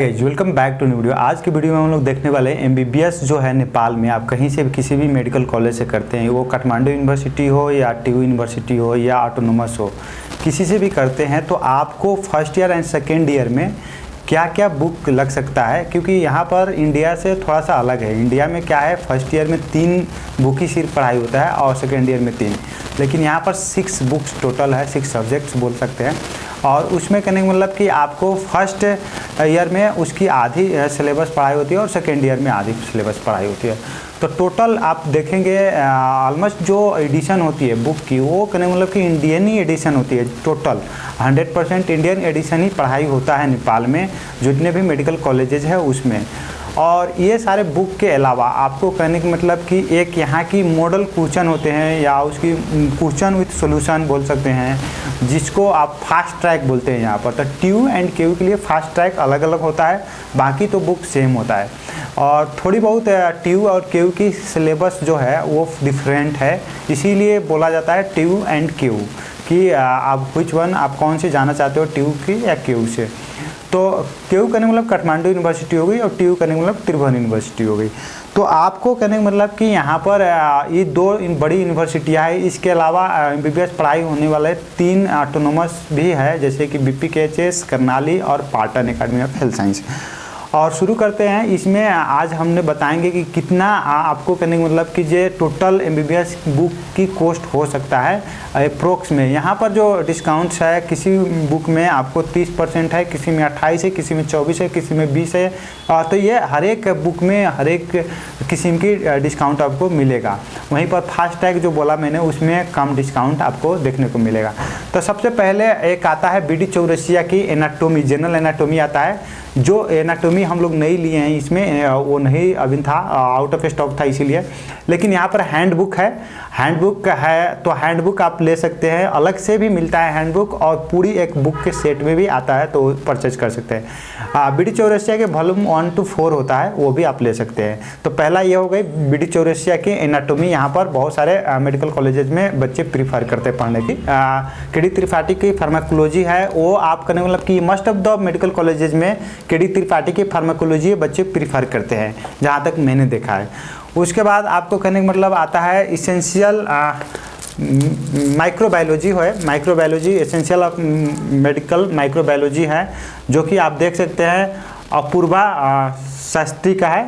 Welcome back to new video. आज की video में हम लोग देखने वाले हैं एमबीबीएस जो है नेपाल में, आप कहीं से भी किसी भी मेडिकल कॉलेज से करते हैं, वो काठमांडू यूनिवर्सिटी हो या टीयू यूनिवर्सिटी हो या ऑटोनोमस हो, किसी से भी करते हैं तो आपको first year and second year में क्या क्या बुक लग सकता है। क्योंकि यहाँ पर इंडिया से थोड़ा सा अलग है। इंडिया में क्या है, फर्स्ट ईयर में 3 बुक ही सिर्फ पढ़ाई होता है और सेकेंड ईयर में 3, लेकिन यहाँ पर 6 बुक्स टोटल है, 6 सब्जेक्ट्स बोल सकते हैं। और उसमें कहने का मतलब कि आपको फर्स्ट ईयर में उसकी आधी सिलेबस पढ़ाई होती है और सेकेंड ईयर में आधी सिलेबस पढ़ाई होती है। तो टोटल आप देखेंगे ऑलमोस्ट जो एडिशन होती है बुक की, वो कहने का मतलब कि इंडियन ही एडिशन होती है। टोटल 100% इंडियन एडिशन ही पढ़ाई होता है नेपाल में, जितने भी मेडिकल कॉलेजेस है उसमें। और ये सारे बुक के अलावा आपको कहने का मतलब कि एक यहाँ की मॉडल क्वेश्चन होते हैं या उसकी क्वेश्चन विथ सॉल्यूशन बोल सकते हैं, जिसको आप फास्ट ट्रैक बोलते हैं यहाँ पर। तो टीयू एंड केयू के लिए फास्ट ट्रैक अलग अलग होता है, बाकी तो बुक सेम होता है। और थोड़ी बहुत टीयू और केयू की सिलेबस जो है वो डिफरेंट है, इसीलिए बोला जाता है टीयू एंड केयू कि आप व्हिच वन आप कौन से जाना चाहते हो, टीयू की या केयू से। तो केयू करने का मतलब काठमांडू यूनिवर्सिटी हो गई और टीयू करने का मतलब त्रिभुवन यूनिवर्सिटी हो गई। तो आपको कहने का मतलब कि यहाँ पर ये 2 बड़ी यूनिवर्सिटियाँ हैं। इसके अलावा एमबीबीएस पढ़ाई होने वाले 3 ऑटोनोमस भी है, जैसे कि बीपीकेएचएस, कर्नाली और Patan academy of health science. और शुरू करते हैं। इसमें आज हमने बताएंगे कि कितना आपको कहने का मतलब कि ये टोटल एमबीबीएस बुक की कॉस्ट हो सकता है अप्रोक्स में। यहाँ पर जो डिस्काउंट्स है, किसी बुक में आपको 30% है, किसी में 28 है, किसी में 24 है, किसी में 20 है। तो ये हर एक बुक में हर एक किस्म की डिस्काउंट आपको मिलेगा। वहीं पर फास्ट ट्रैक जो बोला मैंने, उसमें कम डिस्काउंट आपको देखने को मिलेगा। तो सबसे पहले एक आता है बीडी चौरसिया की एनाटोमी, जनरल एनाटोमी आता है। जो एनाटोमी हम लोग नहीं लिए हैं इसमें, वो नहीं अभी था, आउट ऑफ स्टॉक था इसीलिए। लेकिन यहाँ पर हैंडबुक है, हैंडबुक है तो हैंडबुक आप ले सकते हैं, अलग से भी मिलता है हैंडबुक, और पूरी एक बुक के सेट में भी आता है तो परचेज कर सकते हैं। बीडी चौरसिया के वॉल्यूम 1 to 4 होता है, वो भी आप ले सकते हैं। तो पहला ये हो गई बीडी चौरसिया की एनाटोमी। यहाँ पर बहुत सारे मेडिकल कॉलेजेस में बच्चे प्रीफर करते हैं पढ़ने की। केडी त्रिपाठी की फार्माकोलॉजी है, वो आप करने मतलब कि most of the medical colleges में केडी त्रिपाठी की फार्माकोलॉजी बच्चे प्रीफर करते हैं, जहाँ तक मैंने देखा है। उसके बाद आपको कहने का मतलब आता है इसेंशियल माइक्रोबायोलॉजी है, microbiology essential of medical microbiology है, जो कि आप देख सकते हैं अपूर्वा शास्त्री का है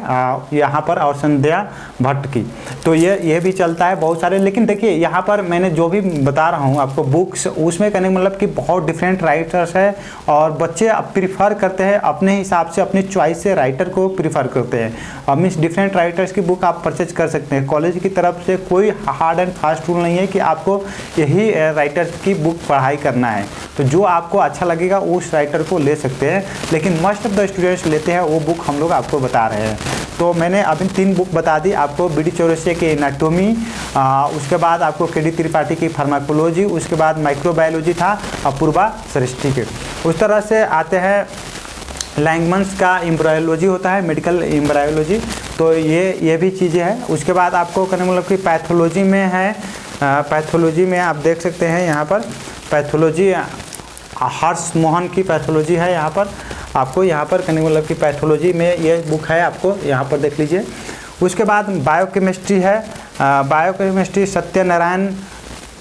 यहाँ पर, और संध्या भट्ट की। तो ये भी चलता है बहुत सारे। लेकिन देखिए यहाँ पर मैंने जो भी बता रहा हूँ आपको बुक्स, उसमें कहने का मतलब कि बहुत डिफरेंट राइटर्स है, और बच्चे प्रीफर करते हैं अपने हिसाब से, अपनी चॉइस से राइटर को प्रीफर करते हैं। अब मीन्स डिफरेंट राइटर्स की बुक आप परचेज कर सकते हैं। कॉलेज की तरफ से कोई हार्ड एंड फास्ट रूल नहीं है कि आपको यही राइटर्स की बुक पढ़ाई करना है। तो जो आपको अच्छा लगेगा उस राइटर को ले सकते हैं, लेकिन मोस्ट ऑफ द स्टूडेंट्स लेते हैं वो बुक हम लोग आपको बता रहे हैं। तो मैंने अभी 3 बुक बता दी आपको, बीडी चौरसिया की एनाटोमी, उसके बाद आपको केडी त्रिपाठी की फार्माकोलॉजी, उसके बाद माइक्रोबायोलॉजी था अपूर्वा सृष्टि के। उस तरह से आते हैं लैंगमन्स का एम्ब्रायोलॉजी होता है, मेडिकल एम्ब्रायोलॉजी। तो ये भी चीज़ें हैं। उसके बाद आपको कहने मतलब कि पैथोलॉजी में है, पैथोलॉजी में आप देख सकते हैं यहाँ पर पैथोलॉजी हर्ष मोहन की पैथोलॉजी है। यहाँ पर आपको यहाँ पर कहने मतलब कि पैथोलॉजी में ये बुक है, आपको यहाँ पर देख लीजिए। उसके बाद बायोकेमिस्ट्री है, बायोकेमिस्ट्री सत्यनारायण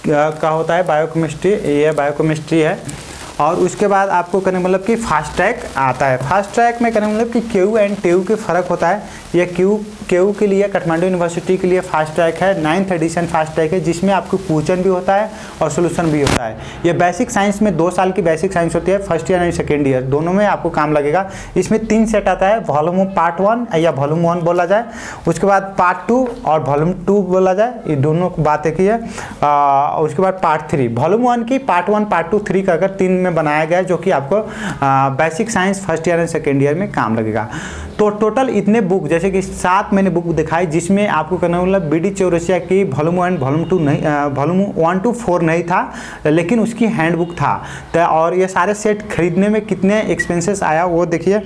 का होता है बायोकेमिस्ट्री, ये बायोकेमिस्ट्री है। और उसके बाद आपको कहने मतलब कि फास्ट ट्रैक आता है। फास्ट ट्रैक में कहने मतलब कि केयू एंड टीयू के फ़र्क होता है। ये केयू के लिए, काठमांडू यूनिवर्सिटी के लिए फास्ट ट्रैक है, 9th एडिशन फास्ट ट्रैक है, जिसमें आपको क्वेश्चन भी होता है और सोल्यूशन भी होता है। ये बेसिक साइंस में 2 साल की बेसिक साइंस होती है, first year and second year दोनों में आपको काम लगेगा। इसमें 3 सेट आता है, वॉल्यूम पार्ट 1 या वॉल्यूम 1 बोला जाए, उसके बाद पार्ट 2 और वॉल्यूम 2 बोला जाए, ये दोनों बातें की है। उसके बाद पार्ट 3, वॉल्यूम 1 की पार्ट 1 पार्ट 2 3 का अगर 3 में बनाया गया है, जो कि आपको basic science first year and second year में काम लगेगा। तो टोटल इतने बुक, जैसे कि 7 मैंने बुक दिखाई, जिसमें आपको कहना मतलब बी डी चौरसिया की वॉल्यूम 1 वॉल्यूम 2 नहीं, वॉल्यूम 1 to 4 नहीं था, लेकिन उसकी हैंडबुक था। तो और ये सारे सेट खरीदने में कितने एक्सपेंसेस आया वो देखिए।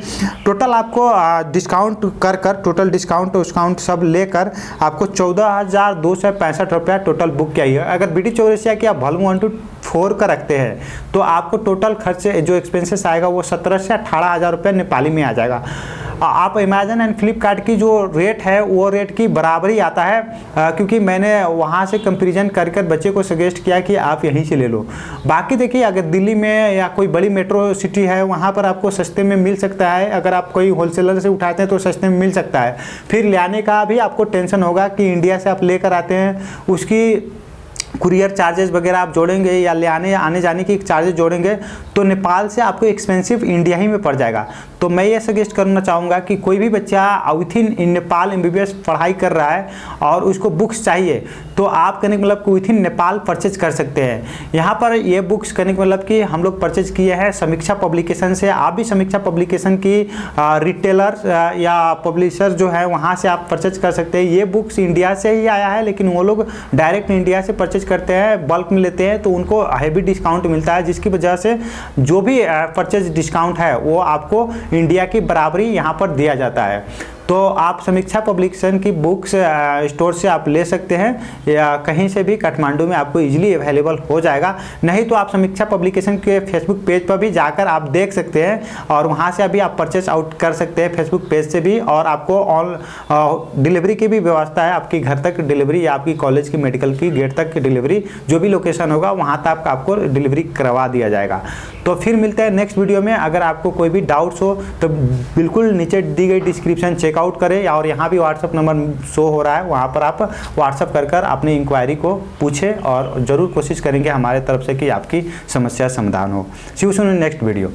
टोटल आपको डिस्काउंट कर टोटल डिस्काउंट सब लेकर आपको 14,265 रुपया टोटल बुक की आई है। अगर बी डी चौरसिया की आप वॉल्यूम 1 to 4 का रखते हैं तो आपको टोटल खर्च जो एक्सपेंसेस आएगा वो 17 से 18,000 रुपये नेपाली में आ जाएगा। आप अमेजन एंड फ्लिपकार्ट की जो रेट है वो रेट की बराबरी आता है, क्योंकि मैंने वहाँ से कंपैरिजन कर बच्चे को सजेस्ट किया कि आप यहीं से ले लो। बाकी देखिए, अगर दिल्ली में या कोई बड़ी मेट्रो सिटी है वहाँ पर आपको सस्ते में मिल सकता है, अगर आप कोई होलसेलर से उठाते हैं तो सस्ते में मिल सकता है। फिर लाने का भी आपको टेंशन होगा कि इंडिया से आप लेकर आते हैं, उसकी कुरियर चार्जेस वगैरह आप जोड़ेंगे या ले आने जाने की चार्जेस जोड़ेंगे तो नेपाल से आपको एक्सपेंसिव इंडिया ही में पड़ जाएगा। तो मैं ये सजेस्ट करना चाहूँगा कि कोई भी बच्चा विथ इन नेपाल MBBS पढ़ाई कर रहा है और उसको बुक्स चाहिए तो आप कहने का मतलब कि विथ इन नेपाल परचेज कर सकते हैं। यहाँ पर ये बुक्स कहने का मतलब कि हम लोग परचेज किए हैं समीक्षा पब्लिकेशन से। आप भी समीक्षा पब्लिकेशन की रिटेलर या पब्लिशर जो है वहाँ से आप परचेज कर सकते हैं। ये बुक्स इंडिया से ही आया है, लेकिन वो लोग डायरेक्ट इंडिया से परचेज करते हैं, बल्क में लेते हैं तो उनको हैवी डिस्काउंट मिलता है, जिसकी वजह से जो भी परचेज डिस्काउंट है वो आपको इंडिया की बराबरी यहाँ पर दिया जाता है। तो आप समीक्षा पब्लिकेशन की बुक्स स्टोर से आप ले सकते हैं या कहीं से भी काठमांडू में आपको इजीली अवेलेबल हो जाएगा। नहीं तो आप समीक्षा पब्लिकेशन के फेसबुक पेज पर भी जाकर आप देख सकते हैं और वहां से अभी आप परचेस आउट कर सकते हैं फेसबुक पेज से भी। और आपको ऑन डिलीवरी की भी व्यवस्था है, आपकी घर तक डिलीवरी या आपकी कॉलेज की मेडिकल की गेट तक की डिलीवरी, जो भी लोकेशन होगा वहाँ तक आपको डिलीवरी करवा दिया जाएगा। तो फिर मिलते हैं नेक्स्ट वीडियो में। अगर आपको कोई भी डाउट्स हो तो बिल्कुल नीचे दी गई डिस्क्रिप्शन चेकआउट करें, और यहाँ भी व्हाट्सअप नंबर शो हो रहा है, वहाँ पर आप व्हाट्सअप कर अपनी इंक्वायरी को पूछें और ज़रूर कोशिश करेंगे हमारे तरफ से कि आपकी समस्या समाधान हो। See you soon in next video.